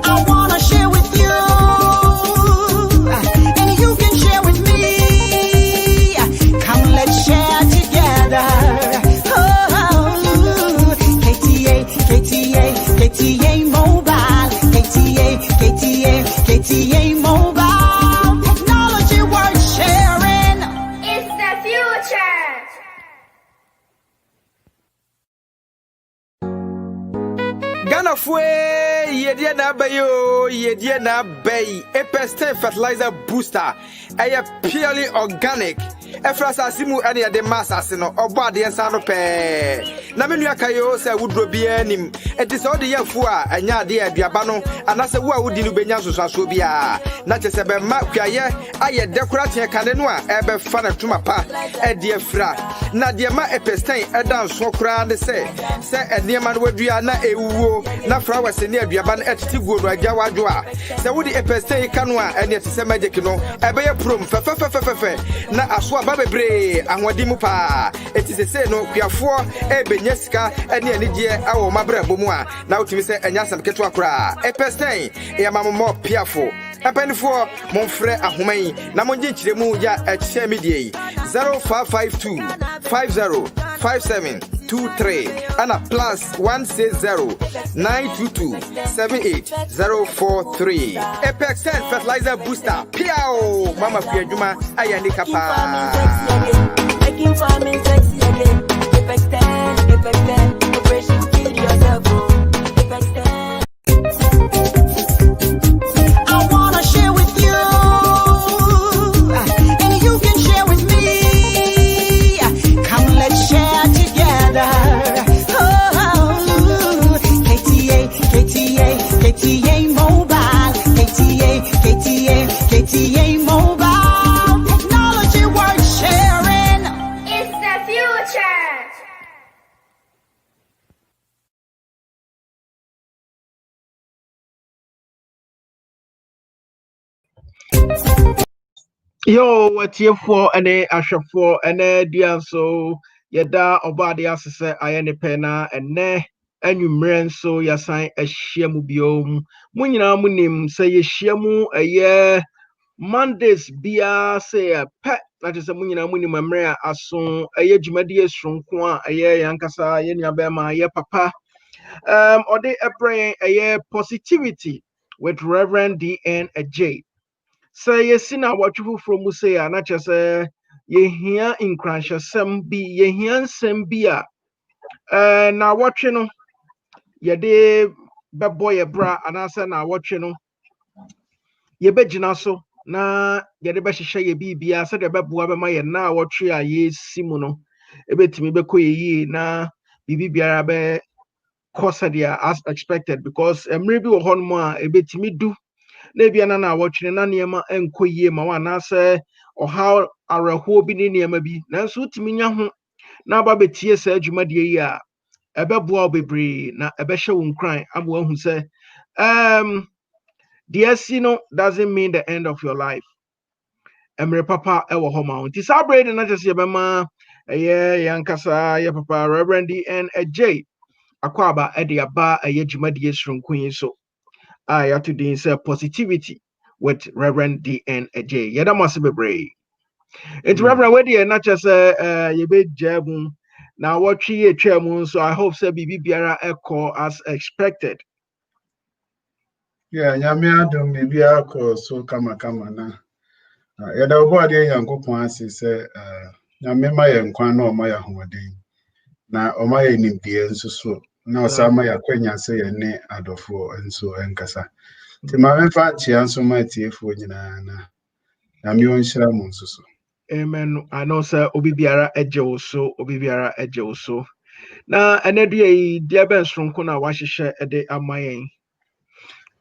I wanna share with you, and you can share with me. Come, let's share together. Oh, KTA Mobile, KTA Mobile. Technology worth sharing. It's the future. Ghana fue D.N Adjei D.N Adjei a fertilizer booster. Purely organic. Efrasa simu any de massas no oba de ensa no pe na menu akayo se wudro bia nim enti se ode yafu a anya de aduaba no anase wo a wudi no benya soso bia na che se be ma kwaye aye decoration kane no a ebe fa na tuma pa e de afra na de ma epestain edan so kra de se enema no wadua na ewuo na flowers ne aduaba no etiti guo no agya wadwo a se wudi epestain kanu a ene te se magic no ebe ye prom fe na aso aba bebre anwadi mu pa etisese no kuafo ebenya sika ene anigye awo mabra bomu a na utimi se enya sam keto akora epestain ya mammo piafo apanifo monfrɛ ahoman na monje nkyiremu ya ehye media 0552 505723 ana plus 160 922 78043 epestain fertilizer booster piao mama kuadwuma ayani kapa making farming sexy again. Epestain, operation feed yourself. Epestain. I wanna share with you, and you can share with me. Come, let's share together. Oh, KTA Mobile, KTA Mobile. Technology worth sharing. It's the future. Yo, what's your for any asha for any dear so yada obadi asese ayene pena ene enumren so yasan ahyia mu biom munyina munim say yehia mu eye Mondays bia say pet that is a munyina munim amre aso eye dwumadi esronko a eye yankasa ye nuabema ye papa ode ebrain eye positivity with Rev.D and Adjei. Say yes, na watchful from Musea, not just ye hear in crash some be ye hear some beer. Now watching ye de boy a bra and answer now watching ye bejinaso na ye de besha ye bibia said the babu my now watch ye simono a bit me beko ye na bibia be cosadia as expected because maybe a horn more a bit me do. Maybe na watching na niema enko yie ma wa na se o how areho bi ni niema bi nanso utimi nya ho na ba betie sa adwumade yi a ebeboa obebre na ebehye wo nkran abo ahu se the no doesn't mean the end of your life. Emre papa ewo ho ma nti sa braid na just yebema eye yankasa ye papa Rev.D and Adjei akwaba e de aba eye dwumade esronko so I have to say positivity with Rev.D and Adjei. Yada must be brave. It's Reverend Wedi not just ye be jabun. Now what ye chairman, so I hope say Bibi Biara echo as expected. Yeah, Yamia don't be a so kama na. Yada obodi yanko kwansi say Yamema yankwa na omaya homodin. Na omaya nimdie nso so. Na osama ya kwenya say ne adofo enso enkasa. Ti ma mefa chia nso ma tiefo nyina na. Yami onhyira mo nso so. Amen. I know sir obi biara eje so. Na enedie dia ben sonko na wahihye ede amayen.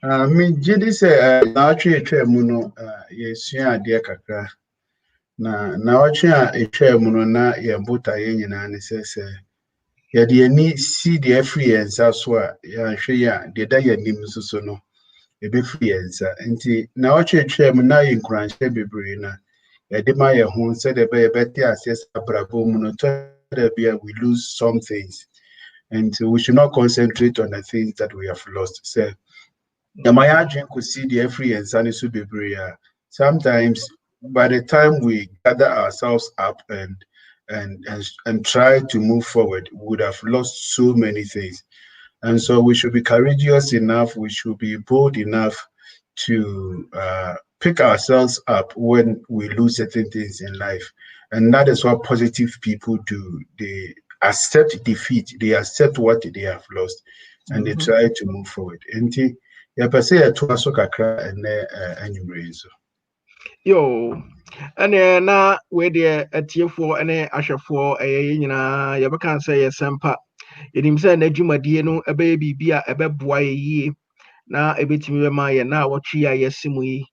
Me jidi say na atwe etwa mu no yesua ade kakra. Na watwe a etwa mu no na ye bota ye nyina ne sese. Ya de ni see the free ensa so a ya hwe ya de da ya nim so no. Ebe free ensa. Nti na watwe etwa mu na ye nkuranhye bebre na. Edema ye ho said the be beti access abrabo mu no to the be we lose some things. and so we should not concentrate on the things that we have lost. So the Maya drink could see the every and sunny subibria. Sometimes by the time we gather ourselves up and try to move forward, we would have lost so many things. And so we should be courageous enough, we should be bold enough to pick ourselves up when we lose certain things in life. And that is what positive people do. They accept defeat, they accept what they have lost, and they try to move forward. And yeah, per se, to us, and Yo, and na where the atiefo and ashafo nyina yɛbɛka sɛ yɛ sɛmpa yɛnim sɛ n'adwumadie no ɛbɛyɛ biribi a ɛbɛboa yɛ yie na ɛbɛtumi bɛma yɛ na wɔtwe a yɛsi mu yi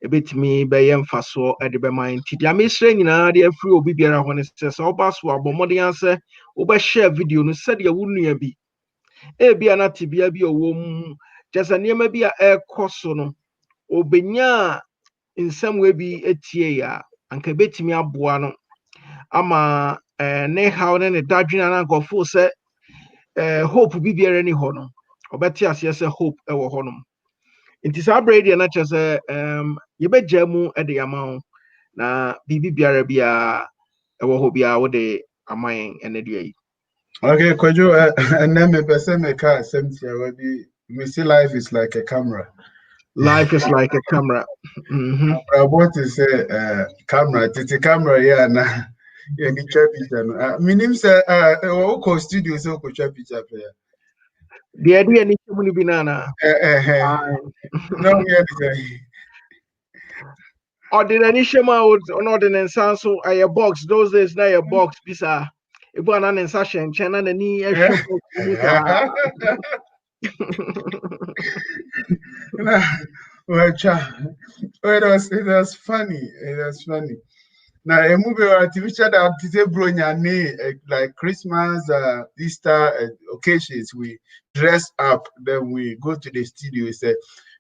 ɛbɛtumi bɛyɛ mfasoɔ ɛde bɛma yɛn nti deɛ mesrɛ nyinaa de afiri obi biara hɔ ne sɛ sɛ woba so abɔ mmɔden asɛ wobɛhyɛ video no sɛdeɛ wo nua bi ebia na tebea bi ɔwɔ mu kyɛ sɛ nneɛma bi a ɛrekɔ so no obenya nsɛm wɔ bi etie ya anka betimi aboa no ama ne haw ne dadwena na nkɔfo sɛ hope bi biara ni hɔ no ɔbɛte aseɛ sɛ hope ɛwɔ hɔ no nti saa brɛ deɛ na kyerɛ sɛ yɛbɛgya mu de ama wo na biribi biara bia ɛwɔ hɔ bia wode ama yɛn ɛne deɛ yi okay, Kojo, and then me person me car me see life is like a camera. Life is like a camera. I want to say camera, it's a camera, yeah, na yeah, the picture. My name say Oko Studio, so ko picture player. The idea ni chumuni binana. No, yeah, ordinary shema on ordinance so a box those days na a box bisa ebo anan nsa hyenchen na nani ehwe it was funny. It was funny. Now, a movie artificial that like Christmas, Easter occasions, we dress up, then we go to the studio. We say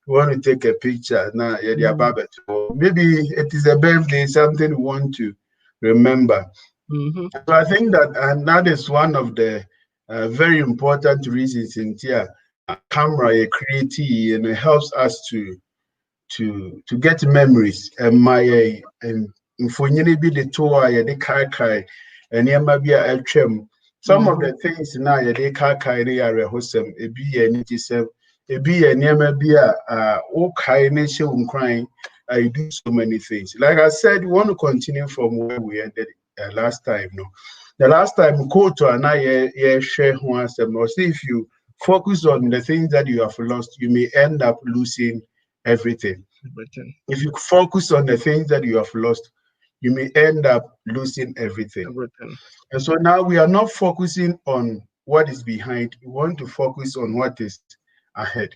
we want to take a picture. Now, maybe it is a birthday, something we want to remember. So I think that, and that is one of the very important reasons in here. Camera, a creative, and it helps us to get memories. And my and be the tour, the kai, and yamabia elchem. Some of the things now, the kai, they are a wholesome, a be a nitisem, a be a yamabia, all kai nation crying. I do so many things. Like I said, we want to continue from where we ended last time. No, the last time, go to an I share once, or see if you focus on the things that you have lost, you may end up losing everything. If you focus on the things that you have lost, you may end up losing everything. And so now we are not focusing on what is behind. We want to focus on what is ahead.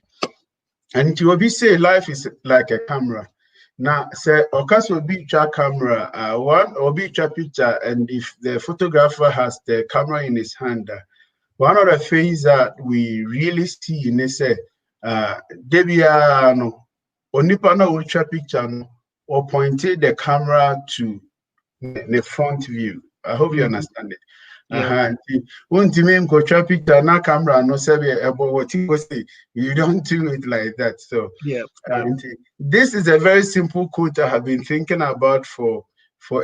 And you will be say life is like a camera. Now, say, Okas will be a camera, one will be a picture, and if the photographer has the camera in his hand, one of the things that we really see in this, Debiano, Onipana ultra picture, or pointed the camera to the front view. I hope you understand it. Picture, na camera, no about what you say. You don't do it like that. So, this is a very simple quote I have been thinking about for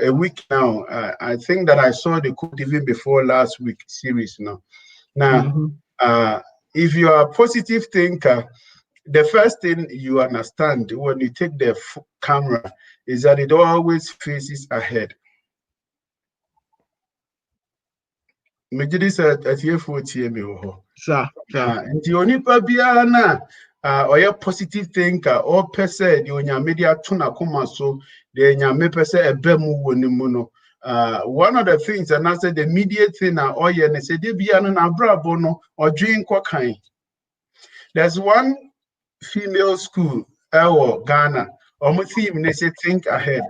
a week now. I think that I saw the quote even before last week series now. Now, if you are a positive thinker, the first thing you understand when you take the camera is that it always faces ahead. Majority at here for TMO. And the only pabiana or your positive thinker or per se, the media tuna kuma so the me per se a bemu wonimuno. One of the things, and I said the immediate thing, or you say, they be an abrabono or drink what kind. There's one female school, Ghana, or my theme, they say, think ahead,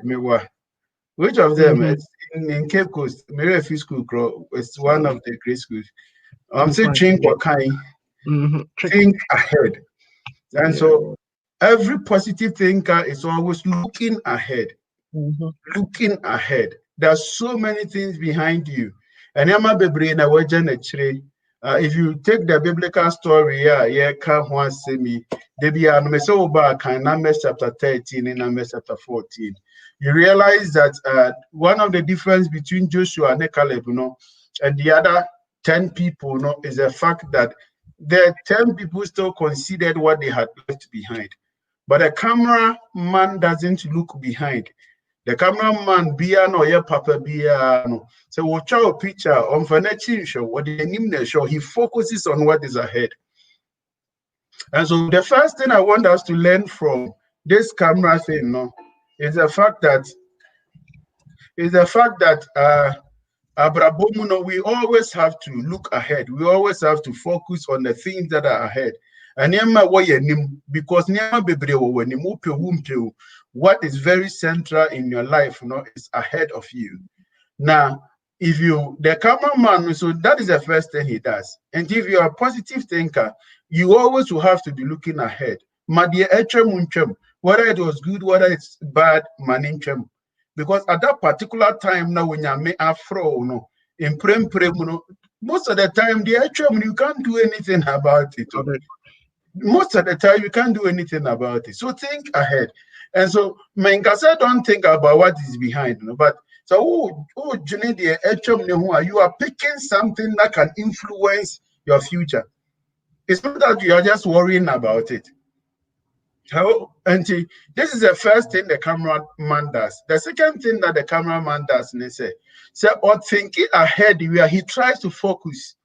which of them is in Cape Coast, Mary School, is one of the great schools. I'm saying, drink what kind, think ahead. And so every positive thinker is always looking ahead, looking ahead. There's so many things behind you. And Yama Bebre na wajan actually If you take the biblical story, yeah, can one say me, Debbie, and so back in Numbers chapter 13 and Numbers chapter 14, you realize that one of the difference between Joshua and Caleb, and the other 10 people, is the fact that the 10 people still considered what they had left behind. But the cameraman doesn't look behind. The cameraman bia no ye papa bia no. So watch our picture on financial show. What the name show, he focuses on what is ahead. And so the first thing I want us to learn from this camera thing, is the fact that we always have to look ahead. We always have to focus on the things that are ahead. And because what is very central in your life, is ahead of you. Now, if the cameraman, so that is the first thing he does. And if you're a positive thinker, you always will have to be looking ahead. Whether it was good, whether it's bad, because at that particular time now, when you make afro, in most of the time, you can't do anything about it. Most of the time, you can't do anything about it. So think ahead. And so, Menkasa don't think about what is behind, but so you are picking something that can influence your future. It's not that you are just worrying about it. And this is the first thing the cameraman does. The second thing that the cameraman does, or thinking ahead, where he tries to focus.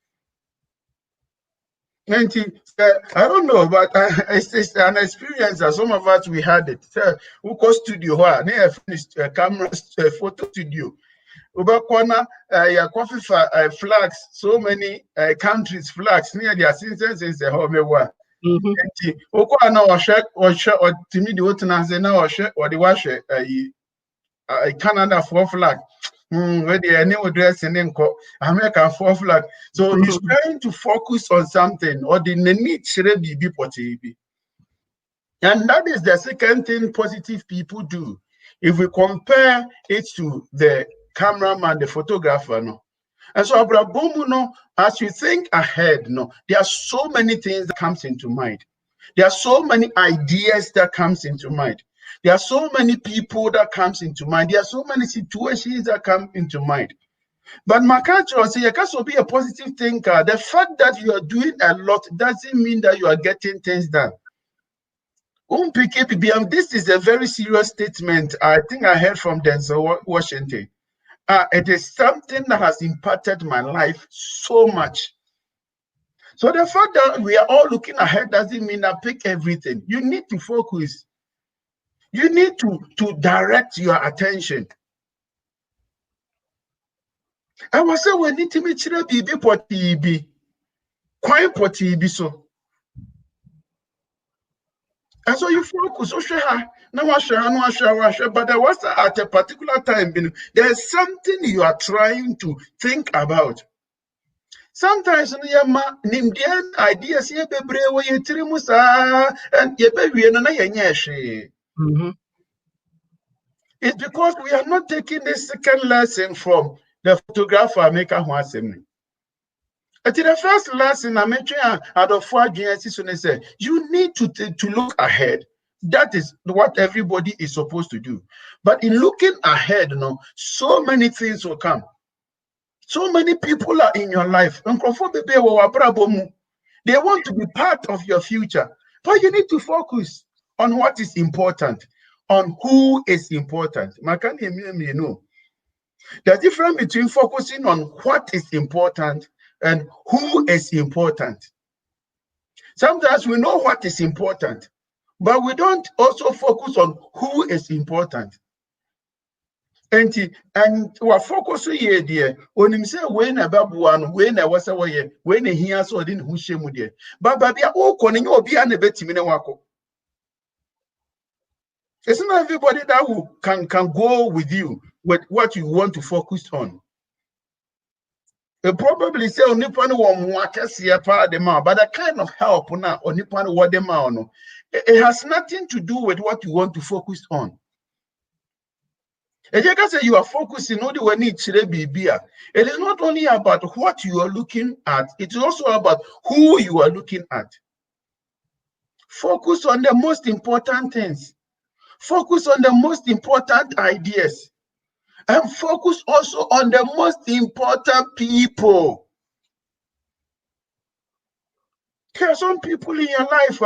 And I don't know, but it's an experience that some of us we had it. We go studio, near finished camera photo studio. Ubakwana, coffee flags, so many countries flags near their citizens in the home. Okwana or Timmy the Otanaz now or the washer Canada for flag. Where they new address and then American for flag. So he's trying to focus on something or the need should be potty. And that is the second thing positive people do. If we compare it to the cameraman, the photographer, And so as you think ahead, there are so many things that comes into mind. There are so many ideas that comes into mind. There are so many people that comes into mind. There are so many situations that come into mind. But Makacho say you can also be a positive thinker. The fact that you are doing a lot doesn't mean that you are getting things done. This is a very serious statement. I think I heard from Denzel Washington. It is something that has impacted my life so much. So the fact that we are all looking ahead doesn't mean I pick everything. You need to focus. You need to direct your attention. I was saying we need to make sure be quite potty so. And so you focus. But there was at a particular time, there is something you are trying to think about. Sometimes ideas and it's because we are not taking the second lesson from the photographer maker who has him. The first lesson I mentioned out of 4 years, you need to look ahead. That is what everybody is supposed to do. But in looking ahead, so many things will come. So many people are in your life. They want to be part of your future. But you need to focus on what is important, on who is important. The difference between focusing on what is important and who is important. Sometimes we know what is important, but we don't also focus on who is important. And we focus here, dear. When him say when a babuan, when I was away, when he has or didn't who shame with you. But Babia, oh, calling you be an abet wako. It's not everybody that can go with you with what you want to focus on. They probably say only one but the kind of help now only what them no. It has nothing to do with what you want to focus on. And you can say you are focusing on the one it is not only about what you are looking at, it is also about who you are looking at. Focus on the most important things. Focus on the most important ideas. And focus also on the most important people. There are some people in your life,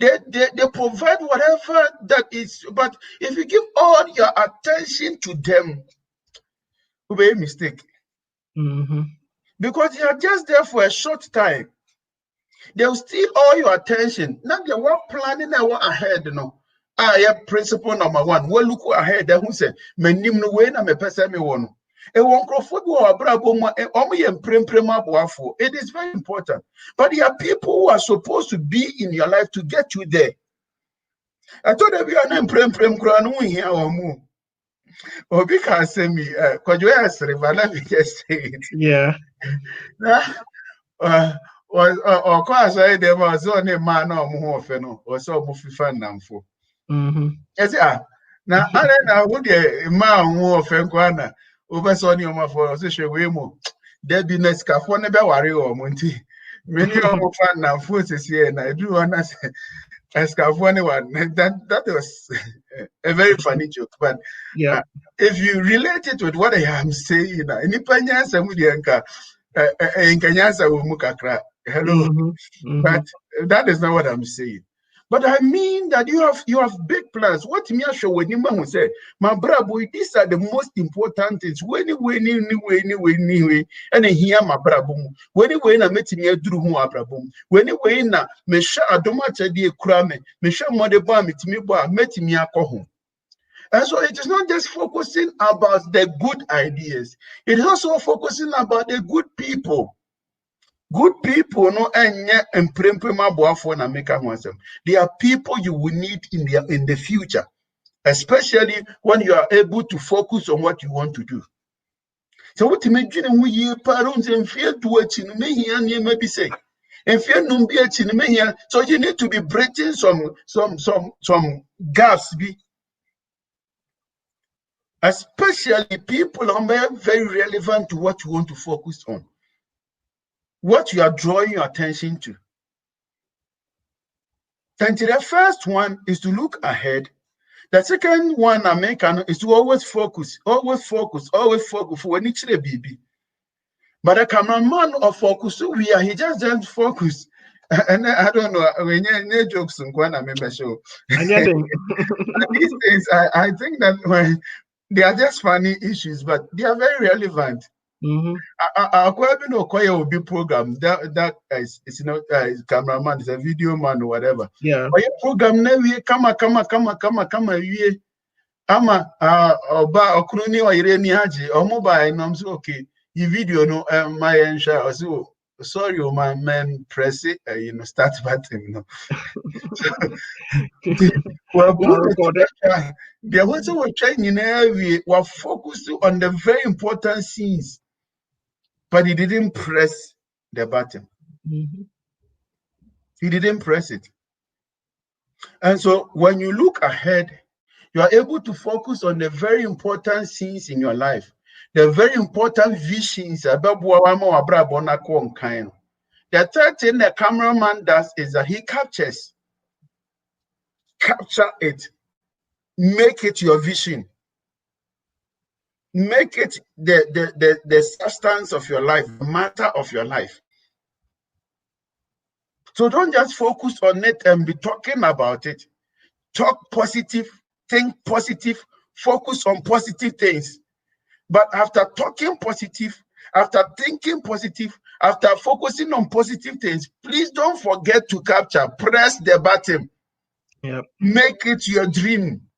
they provide whatever that is, but if you give all your attention to them, you'll be a mistake. Because you are just there for a short time. They'll steal all your attention. Now they were planning ahead, yeah, principle number one. We'll look ahead. Who said, "Menim no way na me pesa me wono." It is very important. But there are people who are supposed to be in your life to get you there. I told them we are not prem here or move. Obi can say me, could you ask River? Let me just say it. Yeah. Or course I there was only man or more feno or so mufifan namfo. Yes, now I don't know what the man more fenkwana over Sonny or for social wemo. There be next for never worry or Monty. Many of fan namfo is here, and I do understand. That was a very funny joke, but yeah, if you relate it with what I am saying, hello, but that is not what I'm saying. But I mean that you have big plans. What me show when you man say, my brother, these are the most important things. When and here my brother, when I met me through who abrabum, when na me sha adoma chedi krame, me sha mode ba me timi ba met me akohom. And so it is not just focusing about the good ideas, it is also focusing about the good people. Good people, no, and they are people you will need in the future, especially when you are able to focus on what you want to do. So what imagine we parents and fear to what in me and you may be saying. And fear no be in me here. So you need to be breaking some gaps be. Especially people are very relevant to what you want to focus on. What you are drawing your attention to. And the first one is to look ahead. The second one I make is to always focus when it's a baby. But a cameraman of focus, he just doesn't focus. And I don't know when you jokes on one I remember show. These things I think that when they are just funny issues, but they are very relevant. I'll be program that is cameraman, is a video man or whatever. Yeah. But your program now we come we ama oba okruni or Irene Adjei or mobile noms okay. You video no my ensure also sorry my man press it start button well there was a training we were focused on the very important scenes. But he didn't press the button. He didn't press it. And so when you look ahead, you are able to focus on the very important scenes in your life, the very important visions. The third thing the cameraman does is that he capture it, make it your vision. Make it the substance of your life, the matter of your life. So don't just focus on it and be talking about it. Talk positive, think positive, focus on positive things. But after talking positive, after thinking positive, after focusing on positive things, please don't forget to capture, press the button. Yep. Make it your dream.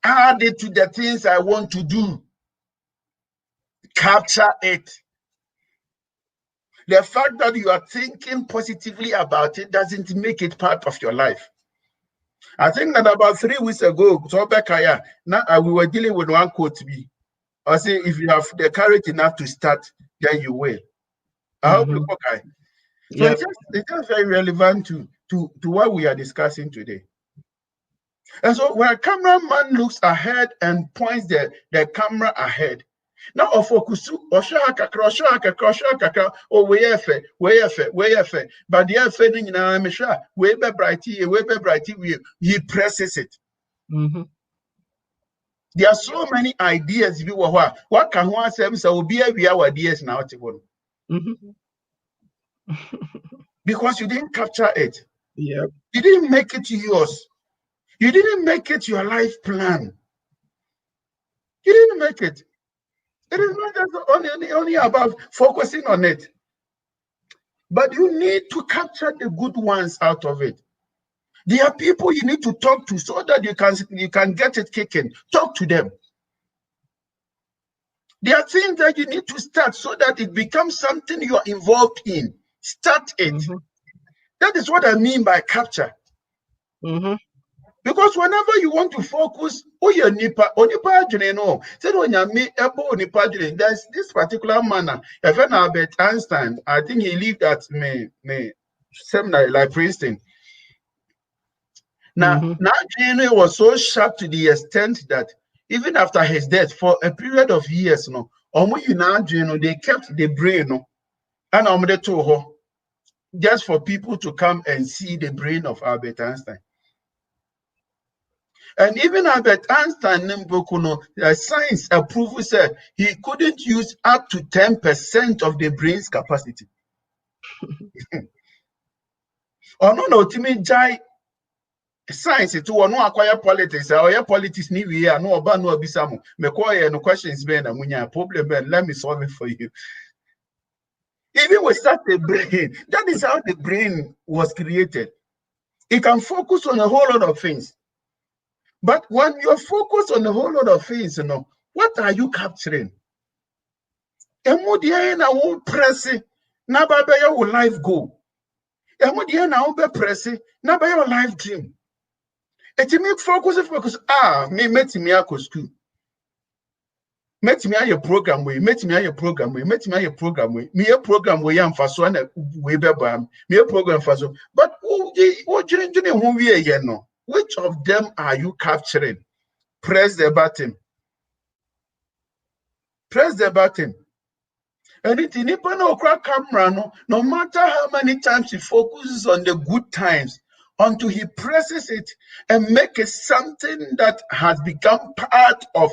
Add it to the things I want to do. Capture it. The fact that you are thinking positively about it doesn't make it part of your life. I think that about 3 weeks ago, we were dealing with one quote. I say, if you have the courage enough to start, then you will. I hope you okay. So it's just very relevant to what we are discussing today. And so when a cameraman looks ahead and points the camera ahead, now of focus or kakra, or we efe. But the efe in our mesha, we be brighty, he presses it. There are so many ideas. What can one say? So be our ideas now. Because you didn't capture it. Yep. You didn't make it yours. You didn't make it your life plan. You didn't make it. It is not just only about focusing on it. But you need to capture the good ones out of it. There are people you need to talk to so that you can get it kicking. Talk to them. There are things that you need to start so that it becomes something you are involved in. Start it. That is what I mean by capture. Because whenever you want to focus, there's this particular manner. Even Albert Einstein, I think he lived at seminary like Princeton. Now, Jane was so sharp to the extent that even after his death, for a period of years, they kept the brain, and just for people to come and see the brain of Albert Einstein. And even Albert Einstein, science approval said he couldn't use up to 10% of the brain's capacity. Science to one acquire politics or politics ni we are no oba no abisamo me call no questions be na munya problem ben let me solve it for you. Even with such a brain, that is how the brain was created. It can focus on a whole lot of things. But when you're focused on a whole lot of things, what are you capturing? Emodia na wo press na ba be your life goal. Emodia na wo be press na ba your life dream. It make focus. Me met me at school. Met me at your program way. Met me at your program way. Met me at your program way. Me a program way am for so and we be bam. Me a program for so. But which of them are you capturing? Press the button. Press the button. And it in camera no matter how many times he focuses on the good times, until he presses it and make it something that has become part of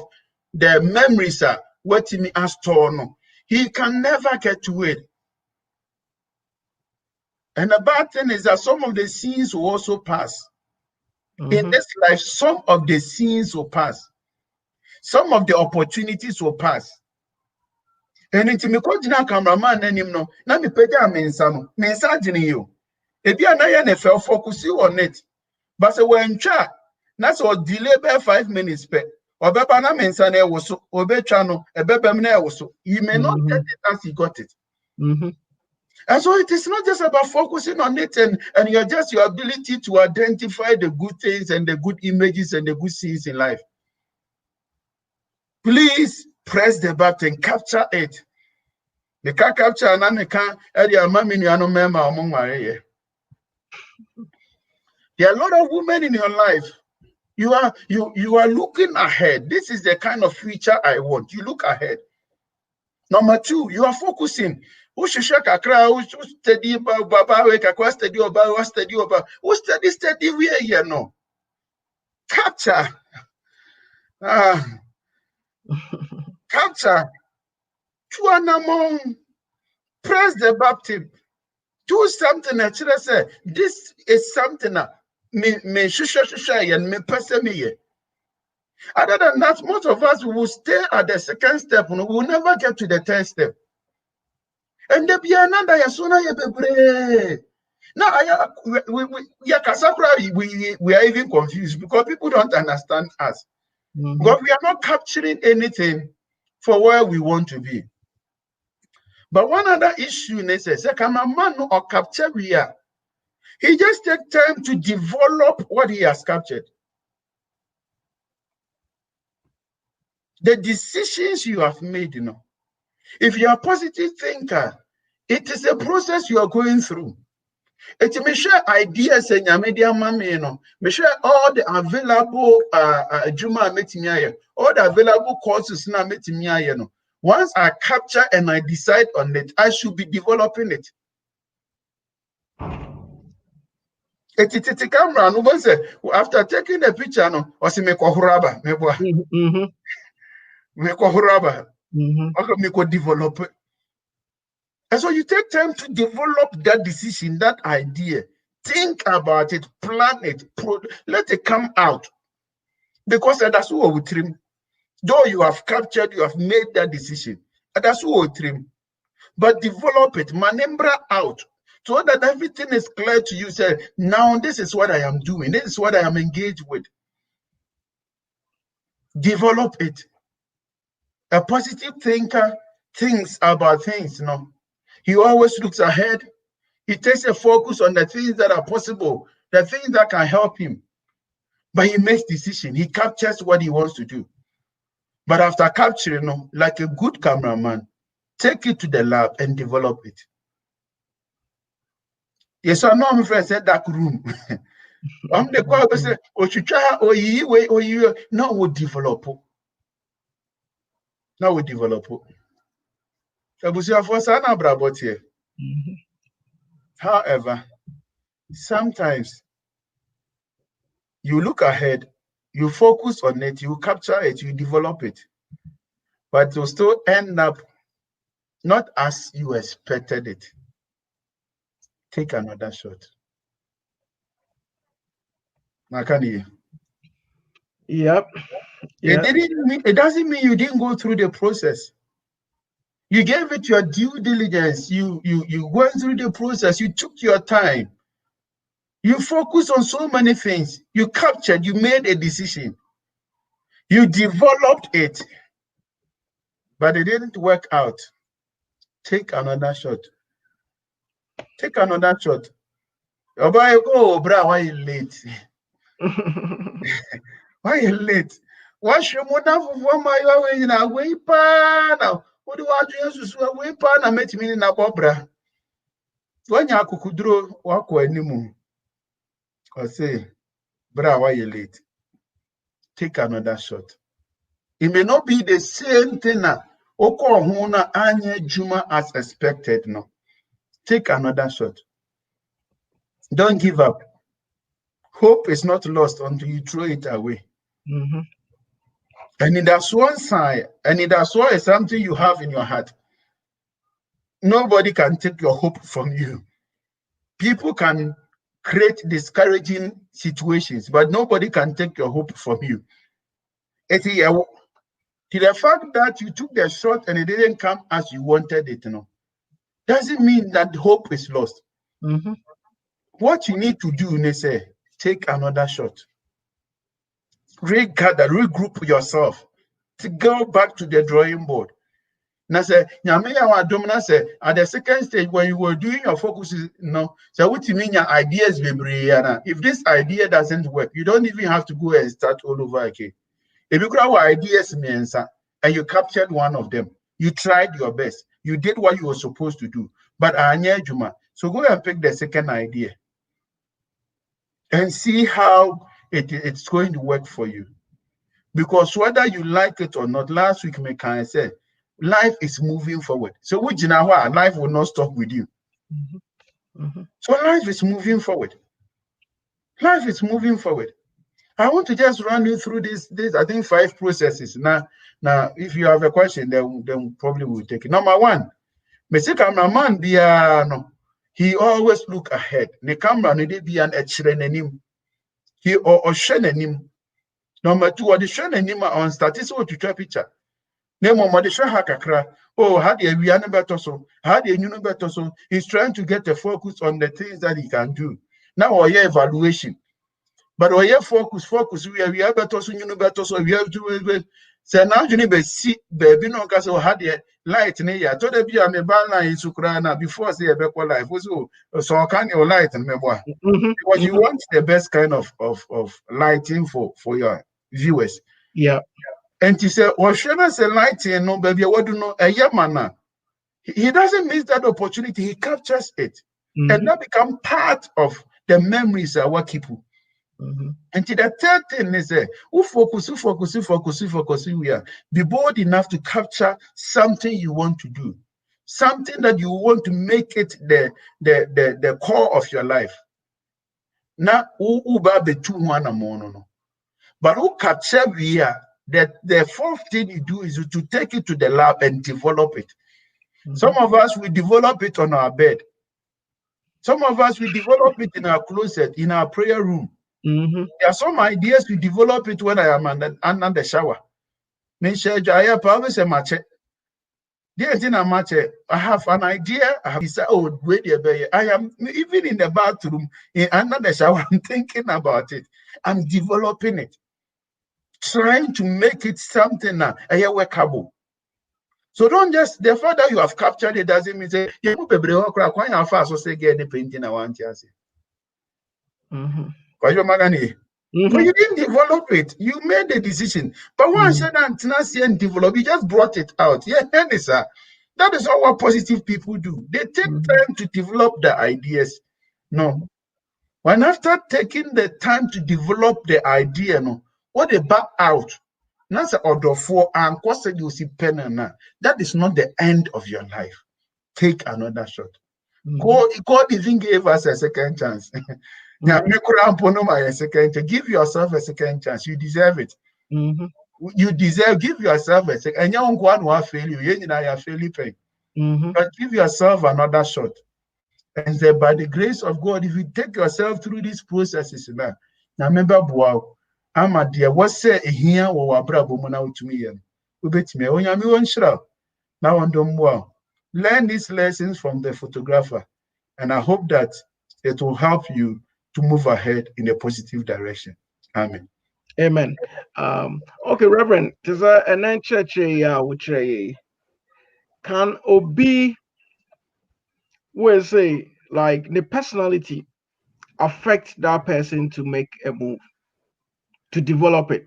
the memories what he has torn. He can never get to it. And the bad thing is that some of the scenes will also pass. In this life, some of the scenes will pass. Some of the opportunities will pass. And it's me continue cameraman and him no. Na me peja mensa jini you. Ebi anaya ne fell focus on it. But so when cha, that's all delay by 5 minutes pe. Or beba na mensa na ewoso, obe chano, ebeba na ewoso. You may not get it as he got it. And so it is not just about focusing on it and your ability to identify the good things and the good images and the good scenes in life. Please press the button, capture it. The car capture and I can't area mammy no member among my. There are a lot of women in your life. You are looking ahead. This is the kind of future I want. You look ahead. Number 2, you are focusing. Who study where you know. Capture. Capture. Press the button. Do something that should say this is something that me and me person me. Other than that, most of us will stay at the second step. We will never get to the third step. And there be another yasuna yebebre. Now we are even confused because people don't understand us. Because we are not capturing anything for where we want to be. But one other issue is a cameraman or capture here. He just takes time to develop what he has captured. The decisions you have made, if you are a positive thinker, it is a process you are going through. It's me share ideas and media mammy, me share all the available Juma metimiaye, all the available courses now metimiaye. No. Once I capture and I decide on it, I should be developing it. It's camera. No one say after taking the picture, no, or see me kohuraba, me boy, me kohuraba, okay, me ko develop it. And so you take time to develop that decision, that idea. Think about it, plan it, let it come out. Because that's what we trim. Though you have captured, you have made that decision. That's what we trim. But develop it, manembra out. So that everything is clear to you. Say, now this is what I am doing. This is what I am engaged with. Develop it. A positive thinker thinks about things, He always looks ahead. He takes a focus on the things that are possible, the things that can help him. But he makes decisions. He captures what he wants to do. But after capturing, like a good cameraman, take it to the lab and develop it. Yes, I know my friend said that room. I'm the call say, now we develop. Now we develop. However, sometimes you look ahead, you focus on it, you capture it, you develop it, but you still end up not as you expected it. Take another shot. Makani. Yep. It doesn't mean you didn't go through the process. You gave it your due diligence. You went through the process. You took your time. You focused on so many things. You captured. You made a decision. You developed it, but it didn't work out. Take another shot. Take another shot. Oh, bro, why you late? Why you late? What's your mother for my way in a way now? What do I do? So way pan and met me in a bobra. When you could walk anymore. Or say, bra, why you late? Take another shot. It may not be the same thing. Oko huna anye juma as expected. No. Take another shot. Don't give up. Hope is not lost until you throw it away. And that's one side, and that's why it's something you have in your heart. Nobody can take your hope from you. People can create discouraging situations, but nobody can take your hope from you. It's the fact that you took the shot and it didn't come as you wanted it, doesn't mean that hope is lost. What you need to do is take another shot. Regather, regroup yourself to go back to the drawing board. Now say, at the second stage when you were doing your focus, so what you mean your ideas if this idea doesn't work, you don't even have to go and start all over again. If you grab ideas and you captured one of them, you tried your best, you did what you were supposed to do, but so go and pick the second idea and see how it's going to work for you. Because whether you like it or not, last week I said, life is moving forward. So which life will not stop with you. So life is moving forward. Life is moving forward. I want to just run you through this I think 5 processes. Now if you have a question, then probably we'll take it. Number 1, Mr. Cameraman he always look ahead. The camera need be an him. He or him. Number 2, or the him on statistical to try picture. Name on the kakra. Oh, how do we better so? How do you know better so? He's trying to get a focus on the things that he can do. Now or your evaluation. But or your focus, we have better so you know better so we have to say now you need to see baby no cause how the light in here. Told be am a ban in Sukrana before say a better life. So can your light and because you want the best kind of lighting for your viewers. Yeah. And he said, well, Shana say lighting, no baby, what do no a yamana. He doesn't miss that opportunity, he captures it. and that become part of the memories of our people. And the third thing is who focus, we are be bold enough to capture something you want to do, something that you want to make it the core of your life. Now who be two one no. But who capture we are the fourth thing you do is to take it to the lab and develop it. Some of us we develop it on our bed. Some of us we develop it in our closet, in our prayer room. There are some ideas we develop it when I am under the shower. I have an idea. I have decided, oh, wait there. I am even in the bathroom, under the shower, I'm thinking about it. I'm developing it, trying to make it something workable. So don't just the fact that you have captured it doesn't mean say you put say get the painting I want to say. No, you didn't develop it. You made the decision. But once you and develop, you just brought it out. Yeah, sir. That is all what positive people do. They take time to develop the ideas. No. When after taking the time to develop the idea, no, what they back out. That's order for and you see pen and that is not the end of your life. Take another shot. God even gave us a second chance. Give yourself a second chance. You deserve it. You deserve. Give yourself a second. And you won't fail you. You fail. But give yourself another shot. And say, by the grace of God, if you take yourself through these processes, now remember, wow, I'm a dear. What say here or bravo to me? We bet me when you on shroud. Now on them wow. Learn these lessons from the photographer, and I hope that it will help you to move ahead in a positive direction. Amen. Amen. Okay, Reverend, there's an church which can obi will say like the personality affect that person to make a move, to develop it.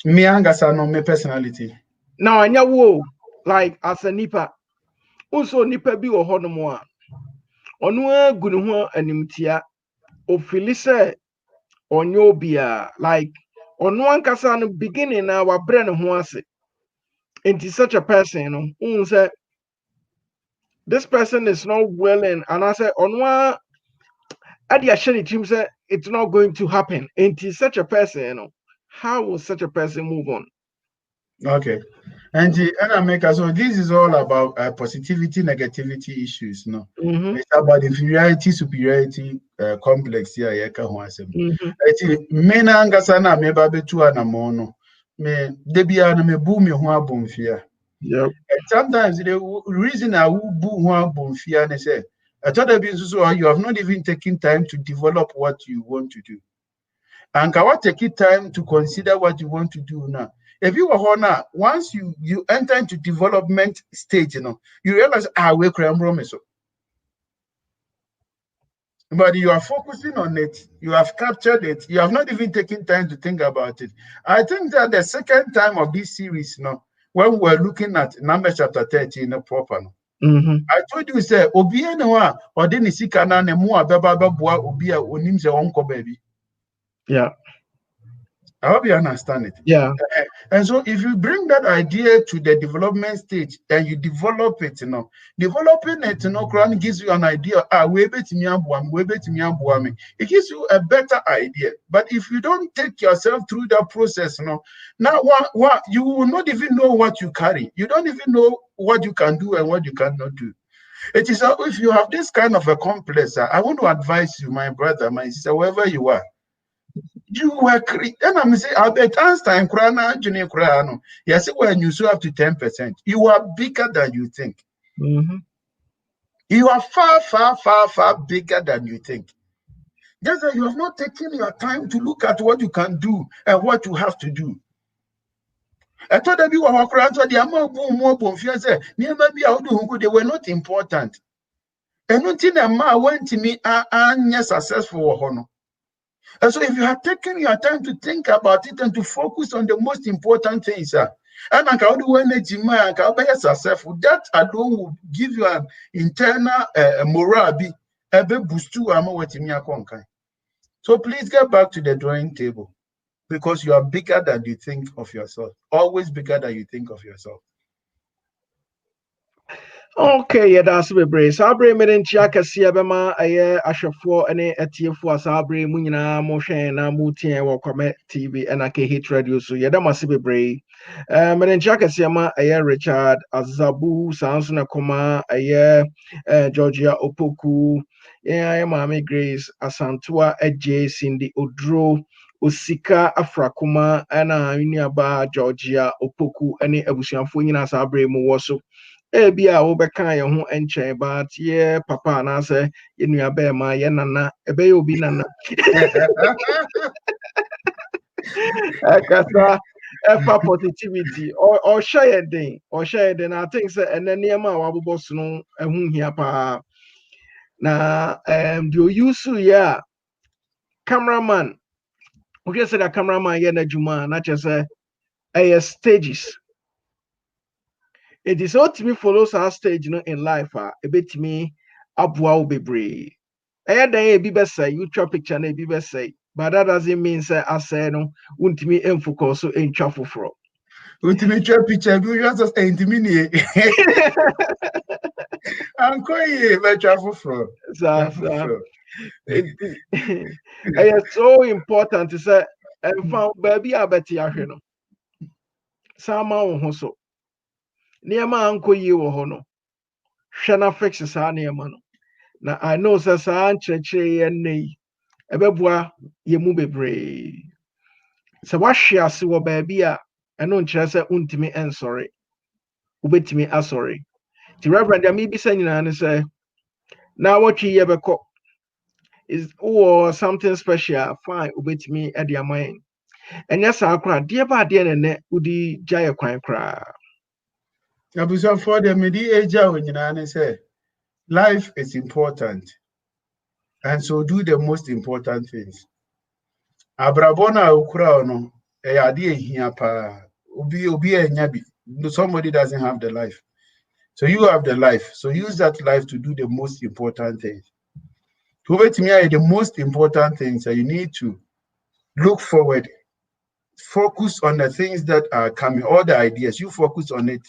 Me angasa no me personality. Now I know like as a nipa, also nipa bi wo no mo a ono agunu ho animtia ofili se onyo bia like ono ankasa no beginning na wa bre ne ho ase. Into such a person, say this person is not willing, and I say onwa at the asheni team say it's not going to happen. Into such a person, how will such a person move on? Okay. And so this is all about positivity, negativity issues. No, it's about inferiority, superiority complex here. Men angasana me babetu anamono me debia na me bu me ho abomfia. Yep. Sometimes the reason I will bu ho abomfia ne say I thought you have not even taken time to develop what you want to do. And can take it time to consider what you want to do now. If you were now, once you enter into development stage, you realize we can so. But you are focusing on it, you have captured it, you have not even taken time to think about it. I think that the second time of this series, when we're looking at Numbers chapter 13, proper. I told you, say, Obia no or didn't see Kana and more Baba Obia Onimse Onko baby. Yeah. I hope you understand it. Yeah. And so if you bring that idea to the development stage and you develop it, developing it, gives you an idea. It gives you a better idea. But if you don't take yourself through that process, now what you will not even know what you carry. You don't even know what you can do and what you cannot do. It is if you have this kind of a complex, I want to advise you, my brother, my sister, wherever you are. You were and I'm saying Albert Einstein yes, when you so up to 10%, you are bigger than you think. You are far bigger than you think. Just that you have not taken your time to look at what you can do and what you have to do. I thought that you were they were not important. And nothing a man went to me and successful. And so if you have taken your time to think about it and to focus on the most important things, And I can do energy, man, I can be successful. That alone will give you an internal morale, be boost to So please get back to the drawing table because you are bigger than you think of yourself. Always bigger than you think of yourself. Okay, yeah, that's a brave. Sabre made chiaka siabema, a ashafo, and a TF Sabre, Munina, Moshe, and Muti, or Kwamet TV, and a hit radio. So, yeah, that must be brave. Meden chiaka siama, a Richard, Azabu, Sansona Koma, a Georgia Opoku, yeah, Mammy Grace, Asantua, Adjei, Cindy Odro. Osika Afrakuma, and Uniaba, Georgia Opoku, any Abusian Fuina Sabre Muwaso. Ebi a wobɛka yɛn ho nkyɛn but yɛ papa anaasɛ yɛ nua bɛrima yɛ nana ɛbɛyɛ obi nana ɛkasa ɛfa positivity ɔhyɛ yɛn den I think sɛ ɛnɛ nneɛma a wabobɔ so no ɛho hia paa na deɛ oyusu yɛ a cameraman wohwɛ sɛ da cameraman yɛ n'adwuma a na kyerɛ sɛ ɛyɛ stages. It is ultimately follows our stage, in life. A bit me abwa bebree. Aya dan e bi be say you twa picture na e bi be say, but that doesn't mean say I say no untimi enfocus so entwa foforo. Untimi twa picture bi just as entimi nie. Anko ye be twa foforo. It's so important to say and found baby abeti ahwe no. Sama wo ho so. Niema anko yi wo ho no. Hwe na fix sa niema no. Na I know say sa nkyerɛkyerɛ yɛ nei ɛbɛboa yɛ mu bebree. Sɛ wahwe ase wɔ baabi a ɛno nkyerɛ sɛ wontimi ɛnsɔre. Wobɛtimi asɔre. Ti Rev.D ami bi sɛ nyinaa ne sɛ na wɔtwe yɛ bɛkɔ is or something special fine wobɛtumi ɛde ama yɛn. Ɛnyɛ saa koraa deɛ ba adeɛ nɛnɛ wodi gya yɛ kwan koraa. Abusa for the medi eja wo nyinaa ne sɛ life is important. And so do the most important things. Abrabona ukura no ade ehia pa obi enya bi. Somebody doesn't have the life. So you have the life. So use that life to do the most important things. To me, the most important things that you need to look forward, focus on the things that are coming, all the ideas, you focus on it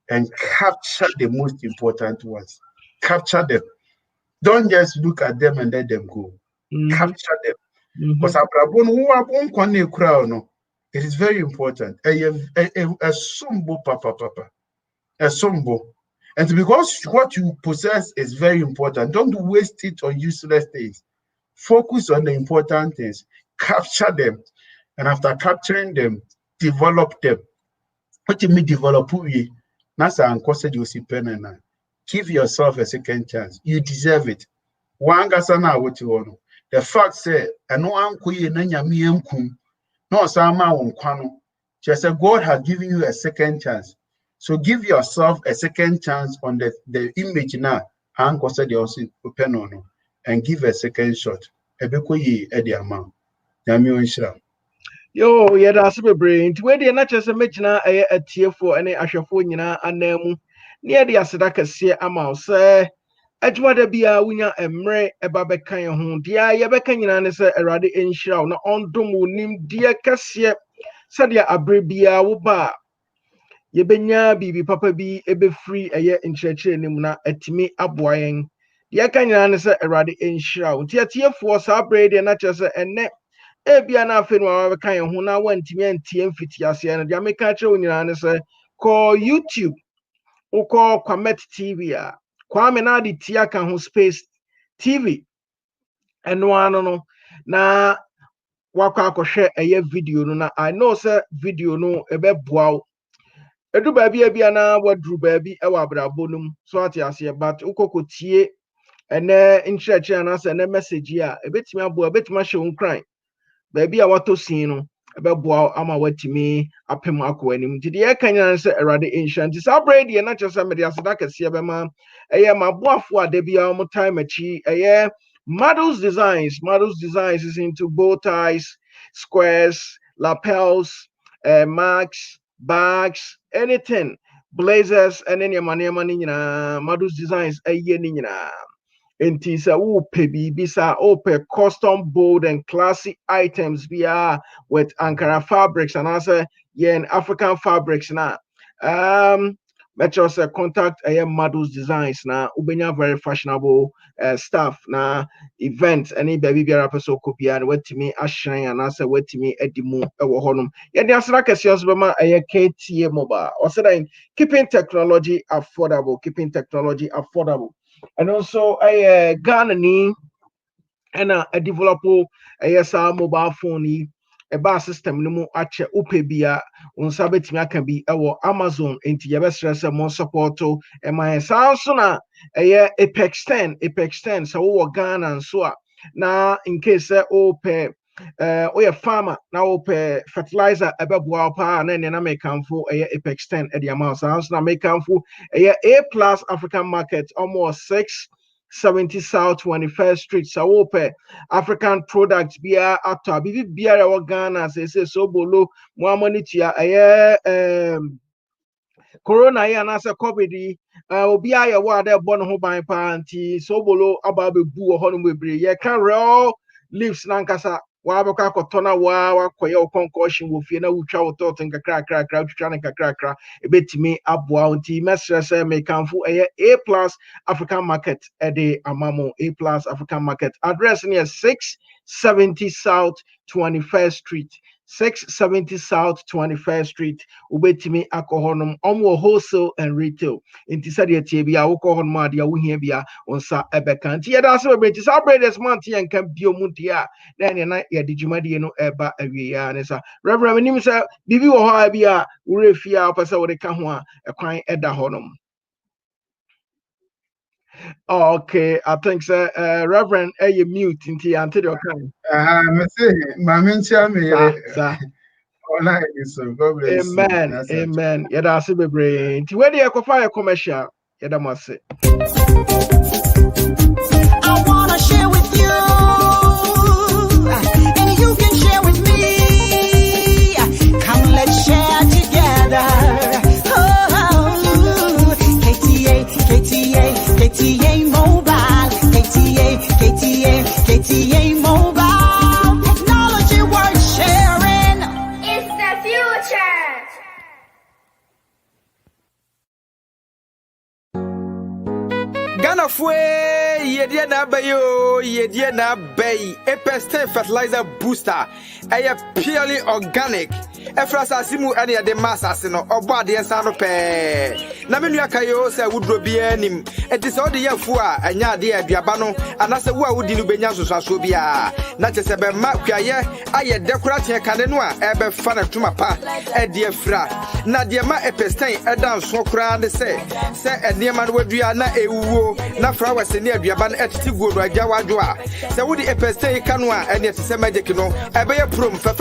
and capture the most important ones. Capture them. Don't just look at them and let them go. Capture them. Because it is very important. A sumbo papa. A sumbo. And because what you possess is very important, don't waste it on useless things. Focus on the important things. Capture them. And after capturing them, develop them. What you mean develop? Give yourself a second chance. You deserve it. The fact say, just God has given you a second chance. So give yourself a second chance on the image now. And give a second shot. Yo, yeah, that's a brain. To where the natural mechina a tier for any ashafo anemu near the asadaka see amouse, sir. Edgewa de bia winya emre eba beka ye ho dia ye beka nyina ne se erade enhira na ondom nim dia kase se dia abre bia wo ba ye benya bibi papa bi ebe free eye nkyerɛkyerɛ nim na atimi aboa yen dia ka nyina ne se erade enhira wo tiatiefo sa abre de na kyerɛ se enne ebia na afi no wa beka ye ho na wantimi antie mfitiase no dia meka kyerɛ wo nyina ne se call YouTube or call Kwamet TV Kwamet na di tia kan ho space TV eno ano no na wakwa akɔhwɛ ɛyɛ video no na I know say video no ebe boaw edu baabi bia na wadru baabi ɛwɔ abrabɔ no so ate ase but ukokotie ene nkyerɛkyerɛ na sɛ ene message a ebetimi aboa ebetimi ahyɛ wo nkran baabi a wato sin no ɛbɛboa ama watimi apem akɔ anim nti deɛ ɛka nyina sɛ awurade enhyia nti saa brɛ deɛ na kyerɛ sɛ mede aseda kɛseɛ bɛma ɛyɛ maboafo a da bia ɔmo time akyi ɛyɛ models designs is into bow ties, squares, lapels, marks, bags, anything, blazers, and then your money, Madus Designs, a yen. Enti sɛ wopɛ biribi saa wopɛ custom bold and classy items biara with Ankara fabrics and also in African fabrics na metro say contact Madus Designs na ubenya very fashionable stuff na events any baby biara person ko bia na watimi ahyen and also watimi edimu ewo honum ye de asra kese oso bema KTA mobile or say keeping technology affordable and also Ghana ni and a developer mobile phone a bar system no mu ache upebia unsa betimi aka bi Amazon enti yebesrese mo support to my so na Apex 10 so wo Ghana so na in case ope farmer na ope fertilizer ebeboa pa na na make amfo Apex 10 e the amount so na make amfo A+ African market almost 670 South 21st Street. So open African products bia ato bibi bia wa Ghana say so bolo mo money tia corona ya na say covid obi aye wa de bo no ho ban pa anti so bolo aba bebu ho no bebre ye kan raw leaves na nkasa wa abekwa akotona wa koye concussion wo fie na wutwa wo tot nkakra wutwa na nkakra ebetimi aboa unti mesrese me kanfu A+ African market ede amamo A+ African market address near 670 South 21st Street 670 South 21st Street ubetimi akohonum omo wholesale and retail inti sadia tie bia wo kohon ma dia wo hia bia onsa ebeka nti yeda so be sa brothers month yen kan bio mu dia na ne na ye digimade no eba awie ya ne sa reverend nim sa bibi wo ho bia wo refia opese wo de ka ho a ekwan eda honum. Oh, okay, I think so. Reverend, you mute into until your time. Me say, Mamincha me. God bless you. Amen. Yeah, that's a brain. Where do you go for a commercial? Yeah, that must say. I wanna share with you, and you can share with me. Come, let's share together. KTA Mobile, KTA Mobile, technology worth sharing. It's the future. Ghana fue ye D.N Adjei Apex 10 fertilizer booster. Purely organic. Efrasa simu ene de masase no obo de ensa no pe na menu akayo se wudro bia nim enti se ode yafu a anya de aduaba no anase wo a wudi no benya soso bia na chese be ma kwaye aye dekorate kane no a ebe fa na tuma pa e de afra na de ma epestan edan so kra de se enema no wadua na ewuo na flowers ne aduaba no etiti guodo agya wadwo a se wudi epestan kanu a ene tese magic no ebe ye prom fe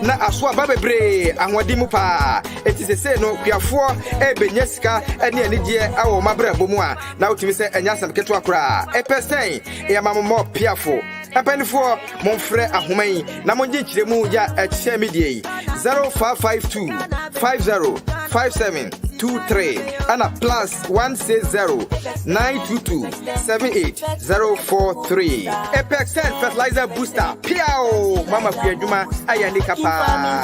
na aso bebre anwadi mu pa eti se no kwiafo ebenya sika ene anigye awo mabrabo mu a na otimi se enya sam keto akora epesen e mammo piafo epenifo monfre ahoman na monje nkiremu ya ehye medie 0552 505723 ana plus 160 922 78043 Apex 10 fertilizer booster piao mama kwadwuma ayanika pa.